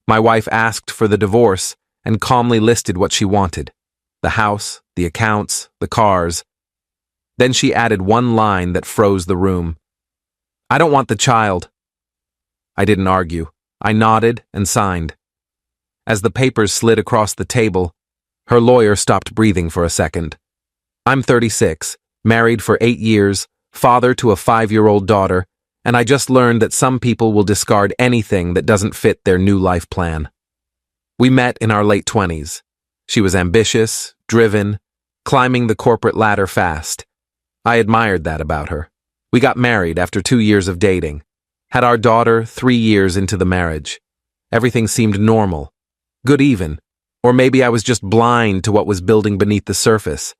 My wife asked for the divorce and calmly listed what she wanted: the house, the accounts, the cars. Then she added one line that froze the room. "I don't want the child." I didn't argue. I nodded and signed. As the papers slid across the table, her lawyer stopped breathing for a second. "I'm 36, married for 8 years, father to a 5-year-old daughter, and I just learned that some people will discard anything that doesn't fit their new life plan." We met in our late 20s. She was ambitious, driven, climbing the corporate ladder fast. I admired that about her. We got married after 2 years of dating, had our daughter 3 years into the marriage. Everything seemed normal, good even, or maybe I was just blind to what was building beneath the surface.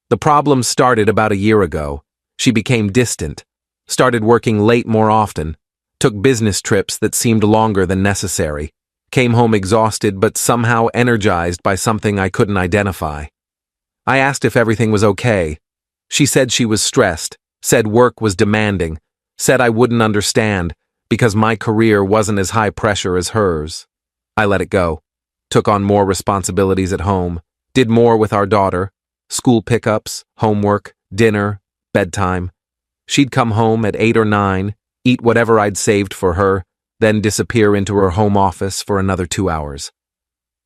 The problem started about a year ago. She became distant, started working late more often, took business trips that seemed longer than necessary, came home exhausted but somehow energized by something I couldn't identify. I asked if everything was okay. She said she was stressed, said work was demanding, said I wouldn't understand because my career wasn't as high pressure as hers. I let it go, took on more responsibilities at home, did more with our daughter, school pickups, homework, dinner, bedtime. She'd come home at 8 or 9, eat whatever I'd saved for her, then disappear into her home office for another 2 hours.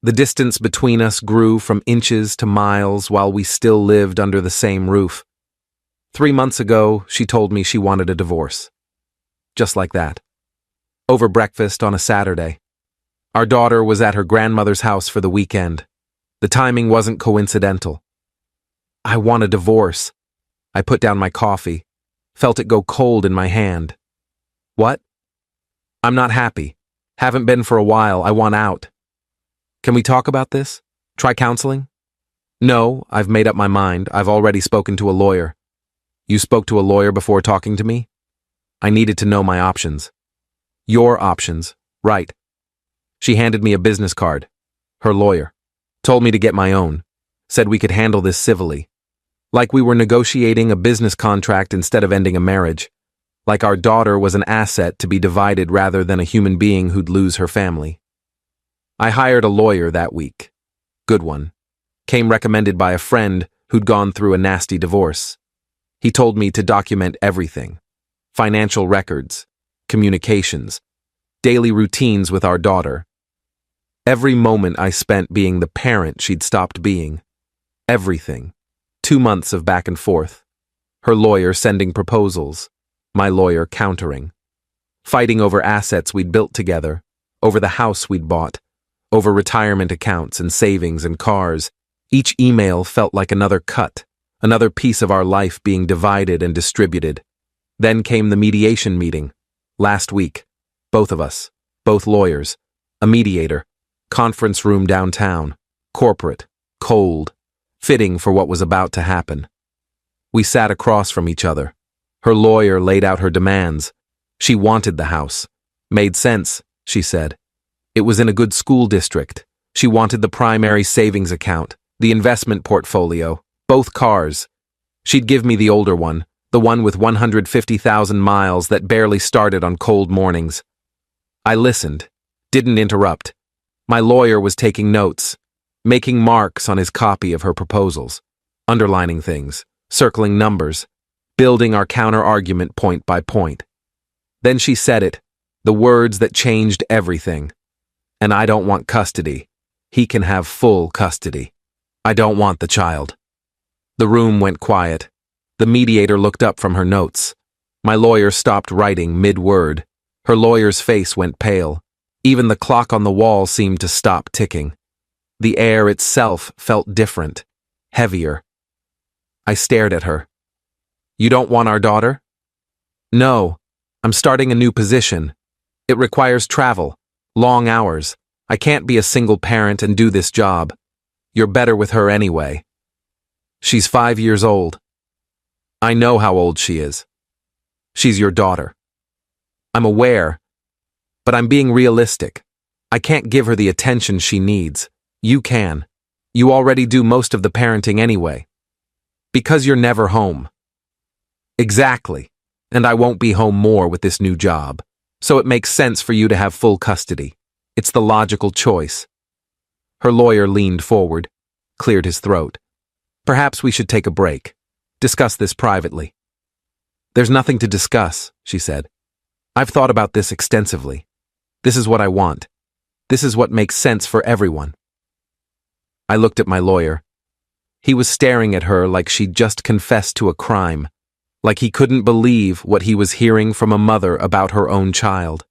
The distance between us grew from inches to miles while we still lived under the same roof. 3 months ago, she told me she wanted a divorce. Just like that. Over breakfast on a Saturday. Our daughter was at her grandmother's house for the weekend. The timing wasn't coincidental. "I want a divorce." I put down my coffee, felt it go cold in my hand. "What?" "I'm not happy. Haven't been for a while. I want out." "Can we talk about this? Try counseling?" "No, I've made up my mind. I've already spoken to a lawyer." "You spoke to a lawyer before talking to me?" I needed to know my options. "Your options, right." She handed me a business card. Her lawyer. Told me to get my own. Said we could handle this civilly. Like we were negotiating a business contract instead of ending a marriage. Like our daughter was an asset to be divided rather than a human being who'd lose her family. I hired a lawyer that week. Good one. Came recommended by a friend who'd gone through a nasty divorce. He told me to document everything. Financial records, communications, daily routines with our daughter. Every moment I spent being the parent she'd stopped being. Everything. 2 months of back and forth. Her lawyer sending proposals. My lawyer countering. Fighting over assets we'd built together. Over the house we'd bought. Over retirement accounts and savings and cars. Each email felt like another cut. Another piece of our life being divided and distributed. Then came the mediation meeting. Last week. Both of us. Both lawyers. A mediator. Conference room downtown. Corporate. Cold. Fitting for what was about to happen. We sat across from each other. Her lawyer laid out her demands. She wanted the house. Made sense, she said. It was in a good school district. She wanted the primary savings account, the investment portfolio, both cars. She'd give me the older one, the one with 150,000 miles that barely started on cold mornings. I listened, didn't interrupt. My lawyer was taking notes, making marks on his copy of her proposals, underlining things, circling numbers, building our counter-argument point by point. Then she said it, the words that changed everything. "And I don't want custody. He can have full custody. I don't want the child." The room went quiet. The mediator looked up from her notes. My lawyer stopped writing mid-word. Her lawyer's face went pale. Even the clock on the wall seemed to stop ticking. The air itself felt different, heavier. I stared at her. "You don't want our daughter?" "No. I'm starting a new position. It requires travel, long hours. I can't be a single parent and do this job. You're better with her anyway." "She's 5 years old." "I know how old she is. She's your daughter." "I'm aware, but I'm being realistic. I can't give her the attention she needs. You can. You already do most of the parenting anyway. Because you're never home." "Exactly. And I won't be home more with this new job. So it makes sense for you to have full custody. It's the logical choice. Her lawyer leaned forward, cleared his throat. Perhaps we should take a break. Discuss this privately. There's nothing to discuss, she said. I've thought about this extensively. This is what I want. This is what makes sense for everyone. I looked at my lawyer. He was staring at her like she'd just confessed to a crime, like he couldn't believe what he was hearing from a mother about her own child.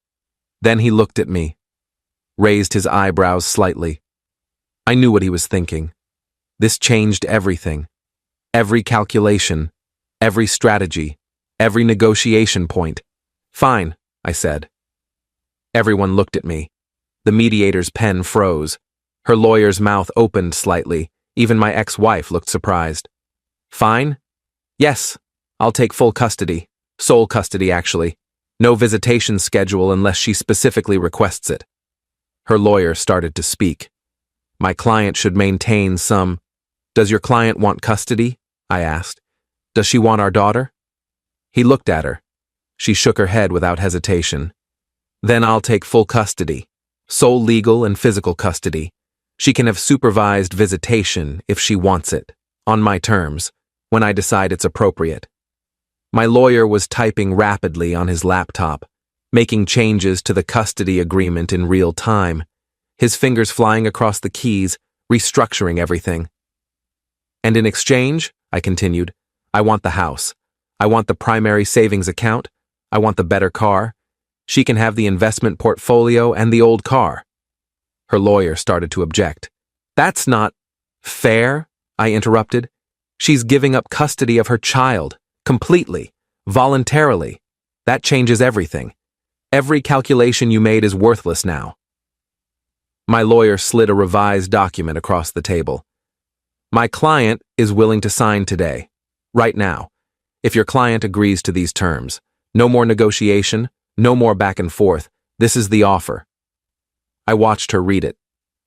Then he looked at me, raised his eyebrows slightly. I knew what he was thinking. This changed everything. Every calculation, every strategy, every negotiation point. Fine, I said. Everyone looked at me. The mediator's pen froze. Her lawyer's mouth opened slightly. Even my ex-wife looked surprised. Fine? Yes, I'll take full custody. Sole custody, actually. No visitation schedule unless she specifically requests it. Her lawyer started to speak. My client should maintain some. Does your client want custody? I asked. Does she want our daughter? He looked at her. She shook her head without hesitation. Then I'll take full custody. Sole legal and physical custody. She can have supervised visitation if she wants it, on my terms, when I decide it's appropriate. My lawyer was typing rapidly on his laptop, making changes to the custody agreement in real time, his fingers flying across the keys, restructuring everything. And in exchange, I continued, I want the house. I want the primary savings account. I want the better car. She can have the investment portfolio and the old car. Her lawyer started to object. That's not fair, I interrupted. She's giving up custody of her child, completely, voluntarily. That changes everything. Every calculation you made is worthless now. My lawyer slid a revised document across the table. My client is willing to sign today, right now, if your client agrees to these terms. No more negotiation, no more back and forth. This is the offer. I watched her read it,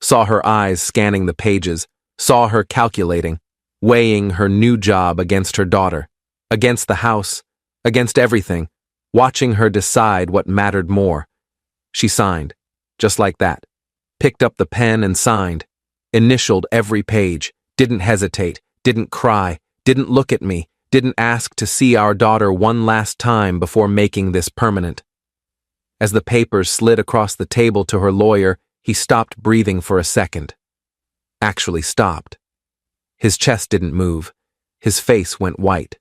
saw her eyes scanning the pages, saw her calculating, weighing her new job against her daughter, against the house, against everything, watching her decide what mattered more. She signed, just like that, picked up the pen and signed, initialed every page, didn't hesitate, didn't cry, didn't look at me, didn't ask to see our daughter one last time before making this permanent. As the papers slid across the table to her lawyer, he stopped breathing for a second. Actually stopped. His chest didn't move. His face went white.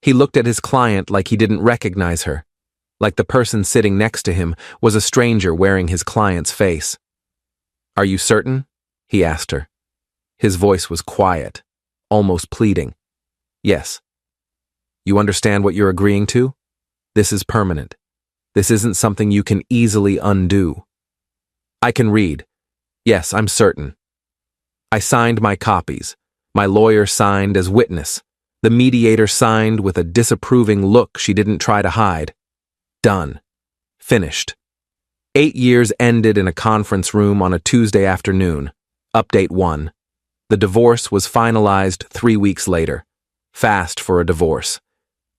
He looked at his client like he didn't recognize her, like the person sitting next to him was a stranger wearing his client's face. Are you certain? He asked her. His voice was quiet, almost pleading. Yes. You understand what you're agreeing to? This is permanent. This isn't something you can easily undo. I can read. Yes, I'm certain. I signed my copies. My lawyer signed as witness. The mediator signed with a disapproving look she didn't try to hide. Done. Finished. 8 years ended in a conference room on a Tuesday afternoon. Update 1. The divorce was finalized 3 weeks later. Fast for a divorce.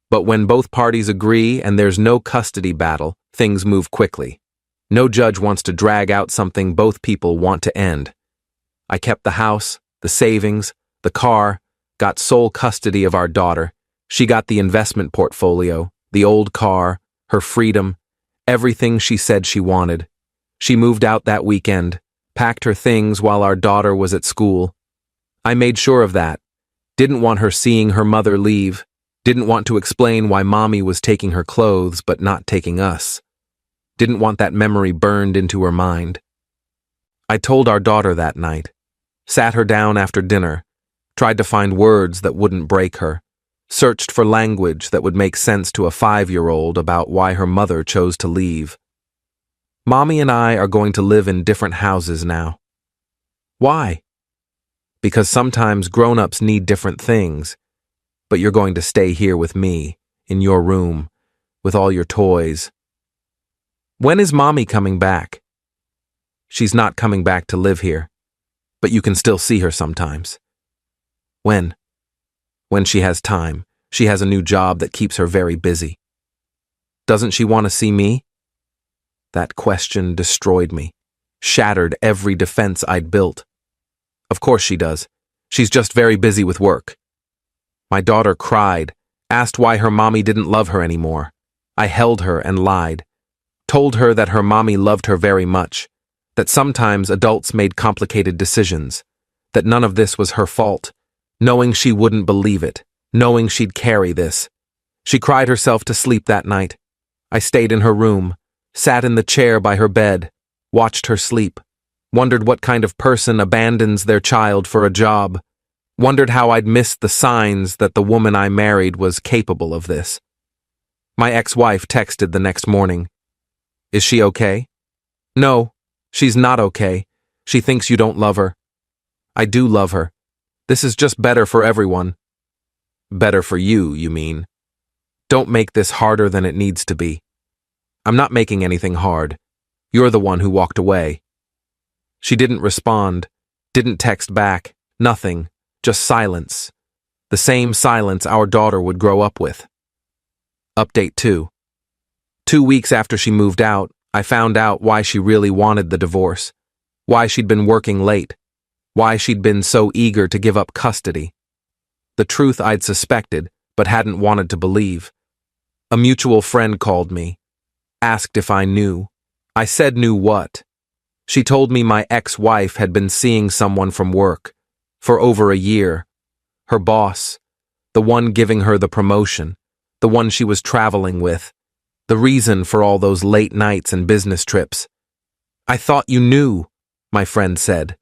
But when both parties agree and there's no custody battle, things move quickly. No judge wants to drag out something both people want to end. I kept the house, the savings, the car, got sole custody of our daughter. She got the investment portfolio, the old car, her freedom, everything she said she wanted. She moved out that weekend, packed her things while our daughter was at school. I made sure of that. Didn't want her seeing her mother leave. Didn't want to explain why mommy was taking her clothes but not taking us. Didn't want that memory burned into her mind. I told our daughter that night. Sat her down after dinner. Tried to find words that wouldn't break her. Searched for language that would make sense to a 5-year-old about why her mother chose to leave. Mommy and I are going to live in different houses now. Why? Because sometimes grown-ups need different things. But you're going to stay here with me, in your room, with all your toys. When is Mommy coming back? She's not coming back to live here, but you can still see her sometimes. When? When she has time. She has a new job that keeps her very busy. Doesn't she want to see me? That question destroyed me. shattered every defense I'd built. Of course she does. She's just very busy with work. My daughter cried, asked why her mommy didn't love her anymore. I held her and lied. Told her that her mommy loved her very much, that sometimes adults made complicated decisions, that none of this was her fault, knowing she wouldn't believe it, knowing she'd carry this. She cried herself to sleep that night. I stayed in her room, sat in the chair by her bed, watched her sleep, wondered what kind of person abandons their child for a job, wondered how I'd missed the signs that the woman I married was capable of this. My ex-wife texted the next morning. Is she okay? No, she's not okay. She thinks you don't love her. I do love her. This is just better for everyone. Better for you, you mean? Don't make this harder than it needs to be. I'm not making anything hard. You're the one who walked away. She didn't respond, didn't text back, nothing, just silence. The same silence our daughter would grow up with. Update 2. 2 weeks after she moved out, I found out why she really wanted the divorce, why she'd been working late, why she'd been so eager to give up custody. The truth I'd suspected, but hadn't wanted to believe. A mutual friend called me, asked if I knew. I said knew what. She told me my ex-wife had been seeing someone from work for over a year. Her boss, the one giving her the promotion, the one she was traveling with, the reason for all those late nights and business trips. I thought you knew, my friend said.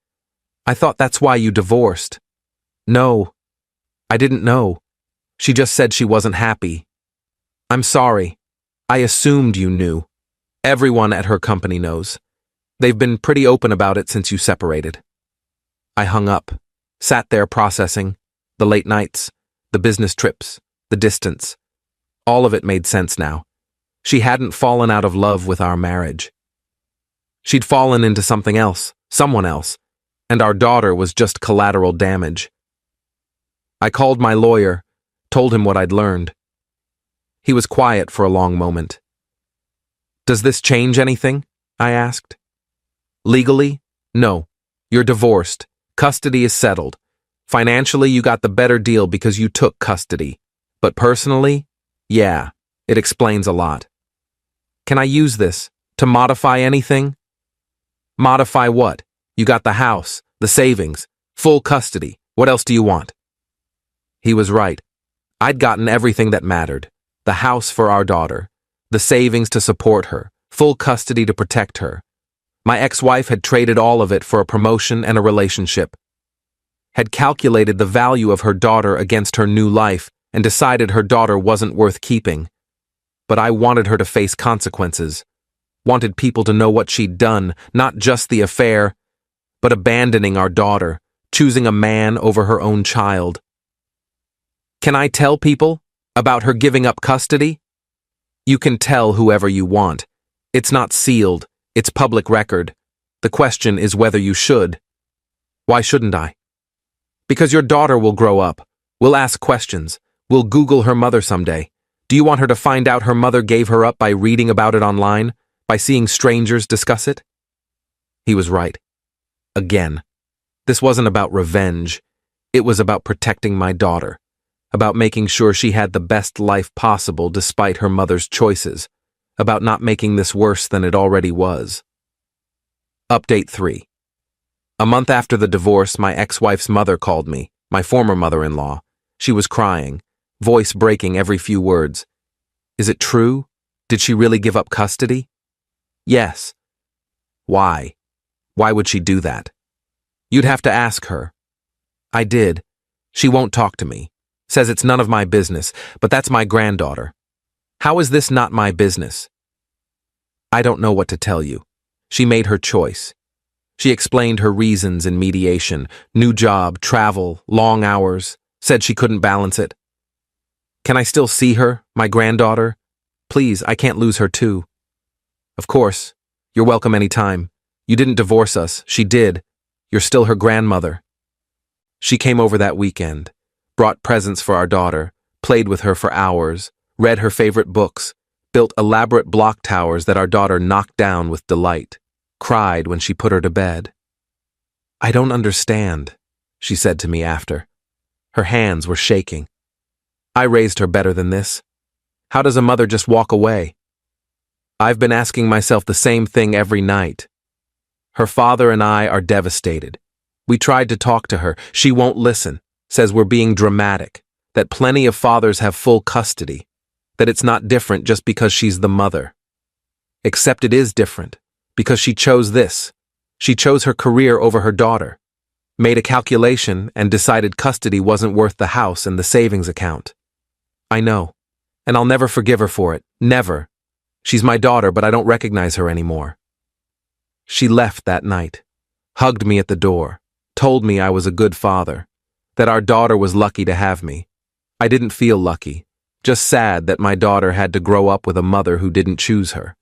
I thought that's why you divorced. No, I didn't know. She just said she wasn't happy. I'm sorry. I assumed you knew. Everyone at her company knows. They've been pretty open about it since you separated. I hung up, sat there processing, the late nights, the business trips, the distance. All of it made sense now. She hadn't fallen out of love with our marriage. She'd fallen into something else, someone else, and our daughter was just collateral damage. I called my lawyer, told him what I'd learned. He was quiet for a long moment. Does this change anything? I asked. Legally? No. You're divorced. Custody is settled. Financially, you got the better deal because you took custody. But personally? Yeah, it explains a lot. Can I use this to modify anything? Modify what? You got the house, the savings, full custody. What else do you want? He was right. I'd gotten everything that mattered. The house for our daughter, the savings to support her, full custody to protect her. My ex-wife had traded all of it for a promotion and a relationship, had calculated the value of her daughter against her new life and decided her daughter wasn't worth keeping. But I wanted her to face consequences, wanted people to know what she'd done, not just the affair, but abandoning our daughter, choosing a man over her own child. Can I tell people about her giving up custody? You can tell whoever you want. It's not sealed. It's public record. The question is whether you should. Why shouldn't I? Because your daughter will grow up. We'll ask questions. We'll Google her mother someday. Do you want her to find out her mother gave her up by reading about it online? By seeing strangers discuss it? He was right. Again. This wasn't about revenge. It was about protecting my daughter. About making sure she had the best life possible despite her mother's choices. About not making this worse than it already was. Update 3. A month after the divorce, my ex-wife's mother called me, my former mother-in-law. She was crying, voice breaking every few words. Is it true? Did she really give up custody? Yes. Why? Why would she do that? You'd have to ask her. I did. She won't talk to me. Says it's none of my business, but that's my granddaughter. How is this not my business? I don't know what to tell you. She made her choice. She explained her reasons in mediation, new job, travel, long hours, said she couldn't balance it. Can I still see her, my granddaughter? Please, I can't lose her too. Of course. You're welcome anytime. You didn't divorce us. She did. You're still her grandmother. She came over that weekend, brought presents for our daughter, played with her for hours, read her favorite books, built elaborate block towers that our daughter knocked down with delight, cried when she put her to bed. "I don't understand," she said to me after. Her hands were shaking. "I raised her better than this. How does a mother just walk away?" I've been asking myself the same thing every night. Her father and I are devastated. We tried to talk to her. She won't listen, says we're being dramatic, that plenty of fathers have full custody, that it's not different just because she's the mother. Except it is different, because she chose this. She chose her career over her daughter, made a calculation and decided custody wasn't worth the house and the savings account. I know, and I'll never forgive her for it, never. She's my daughter, but I don't recognize her anymore. She left that night, hugged me at the door, told me I was a good father, that our daughter was lucky to have me. I didn't feel lucky, just sad that my daughter had to grow up with a mother who didn't choose her,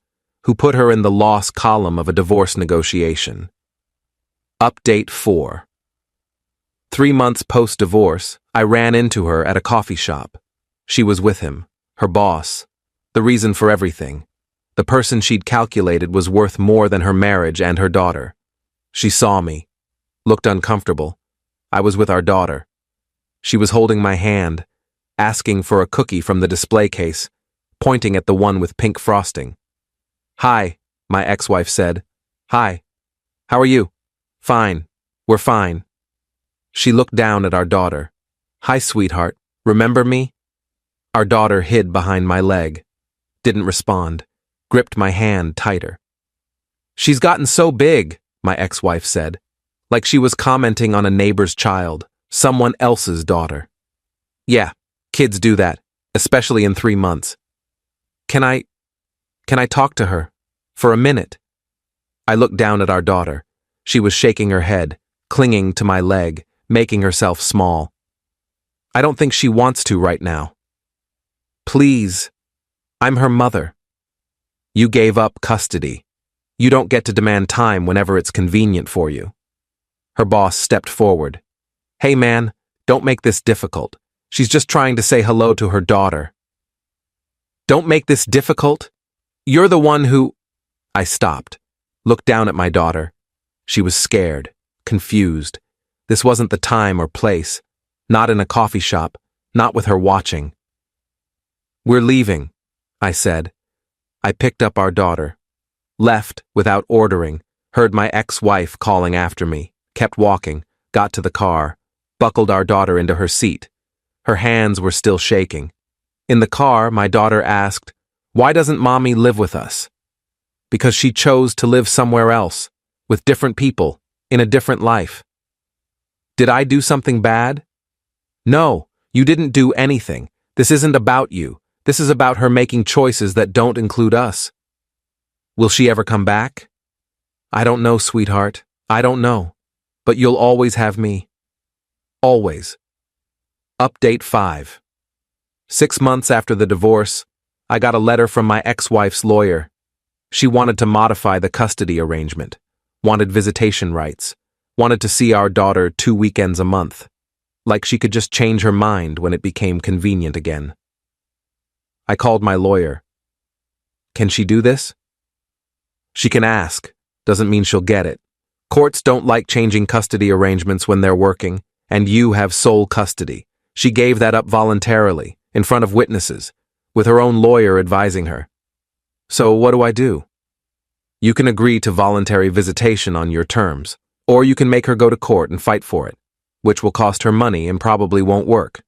who put her in the loss column of a divorce negotiation. Update 4. 3 months post-divorce, I ran into her at a coffee shop. She was with him, her boss, the reason for everything. The person she'd calculated was worth more than her marriage and her daughter. She saw me, looked uncomfortable. I was with our daughter. She was holding my hand, asking for a cookie from the display case, pointing at the one with pink frosting. "Hi," my ex-wife said. "Hi. How are you?" "Fine. We're fine." She looked down at our daughter. "Hi, sweetheart. Remember me?" Our daughter hid behind my leg, didn't respond, gripped my hand tighter. "She's gotten so big," my ex-wife said, like she was commenting on a neighbor's child, someone else's daughter. "Yeah, kids do that, especially in 3 months. Can I talk to her? For a minute?" I looked down at our daughter. She was shaking her head, clinging to my leg, making herself small. "I don't think she wants to right now." "Please, I'm her mother. You gave up custody. You don't get to demand time whenever it's convenient for you." Her boss stepped forward. "Hey man, don't make this difficult. She's just trying to say hello to her daughter." "Don't make this difficult? You're the one who—" I stopped, looked down at my daughter. She was scared, confused. This wasn't the time or place, not in a coffee shop, not with her watching. "We're leaving," I said. I picked up our daughter, left without ordering, heard my ex-wife calling after me, kept walking, got to the car, buckled our daughter into her seat. Her hands were still shaking. In the car, my daughter asked, "Why doesn't Mommy live with us?" "Because she chose to live somewhere else, with different people, in a different life." "Did I do something bad?" "No, you didn't do anything. This isn't about you. This is about her making choices that don't include us." "Will she ever come back?" "I don't know, sweetheart. I don't know. But you'll always have me. Always." Update 5. 6 months after the divorce, I got a letter from my ex-wife's lawyer. She wanted to modify the custody arrangement, wanted visitation rights, wanted to see our daughter 2 weekends a month, like she could just change her mind when it became convenient again. I called my lawyer. "Can she do this?" "She can ask. Doesn't mean she'll get it. Courts don't like changing custody arrangements when they're working, and you have sole custody. She gave that up voluntarily, in front of witnesses, with her own lawyer advising her. So what do I do?" "You can agree to voluntary visitation on your terms, or you can make her go to court and fight for it, which will cost her money and probably won't work.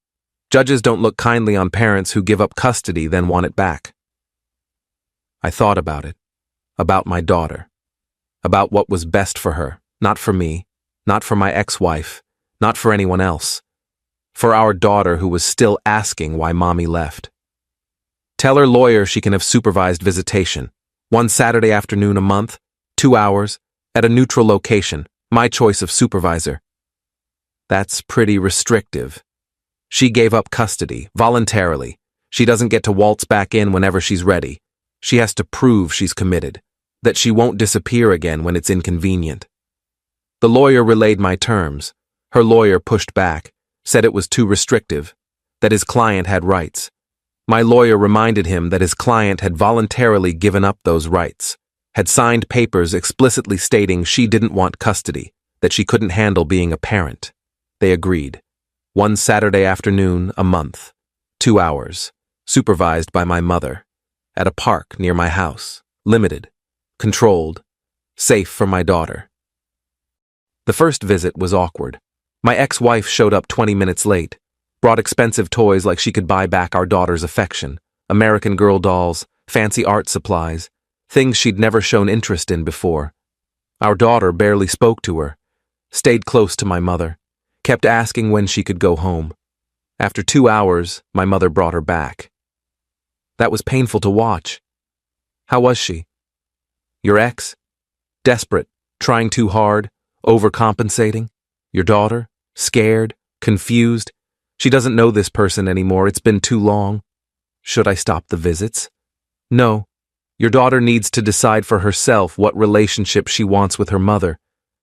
Judges don't look kindly on parents who give up custody then want it back." I thought about it, about my daughter, about what was best for her, not for me, not for my ex-wife, not for anyone else, for our daughter who was still asking why Mommy left. Tell her lawyer she can have supervised visitation, 1 Saturday afternoon a month, 2 hours, at a neutral location, my choice of supervisor. That's pretty restrictive. She gave up custody, voluntarily. She doesn't get to waltz back in whenever she's ready. She has to prove she's committed, that she won't disappear again when it's inconvenient. The lawyer relayed my terms. Her lawyer pushed back, said it was too restrictive, that his client had rights. My lawyer reminded him that his client had voluntarily given up those rights, had signed papers explicitly stating she didn't want custody, that she couldn't handle being a parent. They agreed. One Saturday afternoon, a month, 2 hours, supervised by my mother, at a park near my house, limited, controlled, safe for my daughter. The first visit was awkward. My ex-wife showed up 20 minutes late, brought expensive toys like she could buy back our daughter's affection, American Girl dolls, fancy art supplies, things she'd never shown interest in before. Our daughter barely spoke to her, stayed close to my mother, kept asking when she could go home. After 2 hours, my mother brought her back. That was painful to watch. How was she? Your ex? Desperate, trying too hard, overcompensating? Your daughter? Scared? Confused? She doesn't know this person anymore, it's been too long. Should I stop the visits? No. Your daughter needs to decide for herself what relationship she wants with her mother,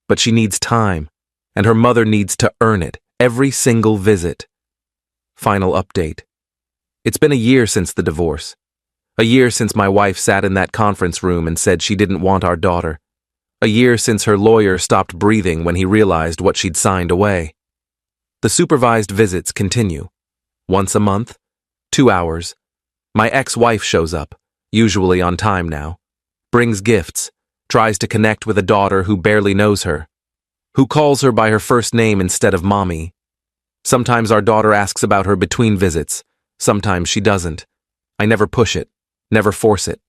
but she needs time, and her mother needs to earn it, every single visit. Final update. It's been a year since the divorce. A year since my wife sat in that conference room and said she didn't want our daughter. A year since her lawyer stopped breathing when he realized what she'd signed away. The supervised visits continue. Once a month, 2 hours. My ex-wife shows up, usually on time now, brings gifts, tries to connect with a daughter who barely knows her, who calls her by her first name instead of mommy. Sometimes our daughter asks about her between visits, sometimes she doesn't. I never push it, never force it.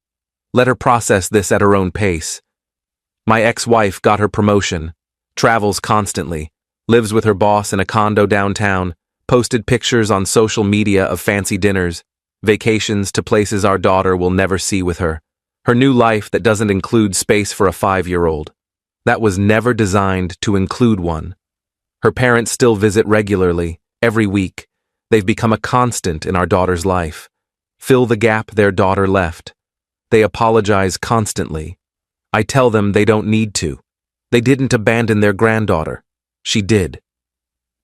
Let her process this at her own pace. My ex-wife got her promotion, travels constantly, lives with her boss in a condo downtown, posted pictures on social media of fancy dinners, vacations to places our daughter will never see with her. Her new life that doesn't include space for a 5-year-old. That was never designed to include one. Her parents still visit regularly, every week. They've become a constant in our daughter's life. Fill the gap their daughter left. They apologize constantly. I tell them they don't need to. They didn't abandon their granddaughter. She did.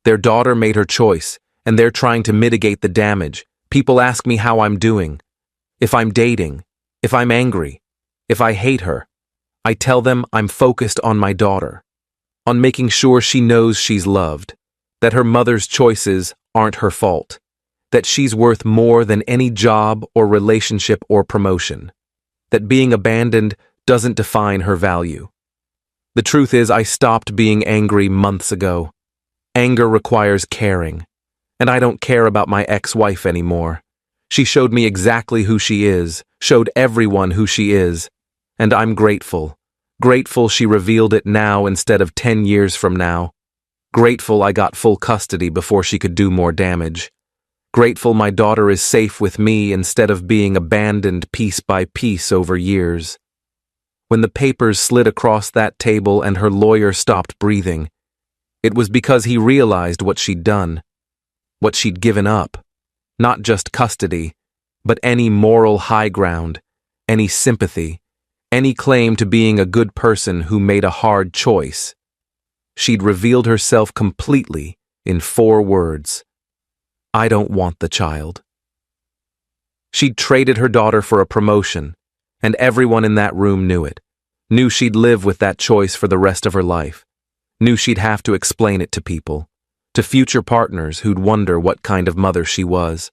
Their daughter made her choice, and they're trying to mitigate the damage. People ask me how I'm doing, if I'm dating, if I'm angry, if I hate her. I tell them I'm focused on my daughter, on making sure she knows she's loved, that her mother's choices aren't her fault, that she's worth more than any job or relationship or promotion, that being abandoned doesn't define her value. The truth is, I stopped being angry months ago. Anger requires caring, and I don't care about my ex-wife anymore. She showed me exactly who she is, showed everyone who she is, and I'm grateful. Grateful she revealed it now instead of 10 years from now. Grateful I got full custody before she could do more damage. Grateful my daughter is safe with me instead of being abandoned piece by piece over years. When the papers slid across that table and her lawyer stopped breathing, it was because he realized what she'd done, what she'd given up. Not just custody, but any moral high ground, any sympathy, any claim to being a good person who made a hard choice. She'd revealed herself completely in 4 words. I don't want the child. She'd traded her daughter for a promotion, and everyone in that room knew it, knew she'd live with that choice for the rest of her life, knew she'd have to explain it to people, to future partners who'd wonder what kind of mother she was,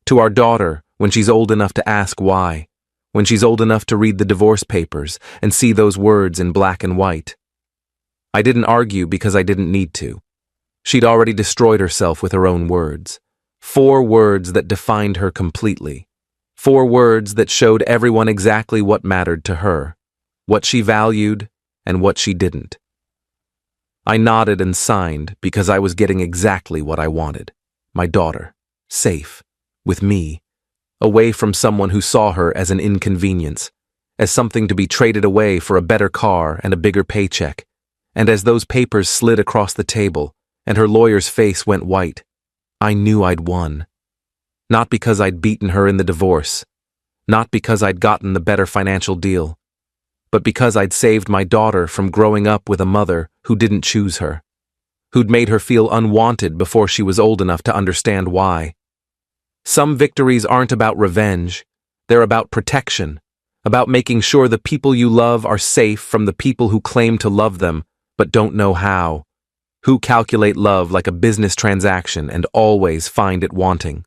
to our daughter when she's old enough to ask why, when she's old enough to read the divorce papers and see those words in black and white. I didn't argue because I didn't need to. She'd already destroyed herself with her own words. 4 words that defined her completely. 4 words that showed everyone exactly what mattered to her, what she valued and what she didn't. I nodded and signed because I was getting exactly what I wanted. My daughter, safe, with me, away from someone who saw her as an inconvenience, as something to be traded away for a better car and a bigger paycheck. And as those papers slid across the table and her lawyer's face went white, I knew I'd won. Not because I'd beaten her in the divorce, not because I'd gotten the better financial deal, but because I'd saved my daughter from growing up with a mother who didn't choose her, who'd made her feel unwanted before she was old enough to understand why. Some victories aren't about revenge, they're about protection, about making sure the people you love are safe from the people who claim to love them but don't know how, who calculate love like a business transaction and always find it wanting.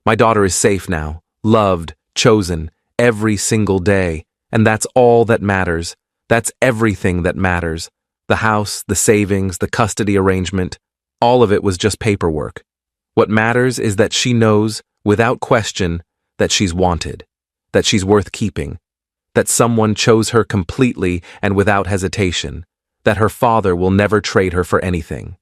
My daughter is safe now, loved, chosen, every single day, and that's all that matters. That's everything that matters. The house, the savings, the custody arrangement, all of it was just paperwork. What matters is that she knows, without question, that she's wanted, that she's worth keeping, that someone chose her completely and without hesitation, that her father will never trade her for anything.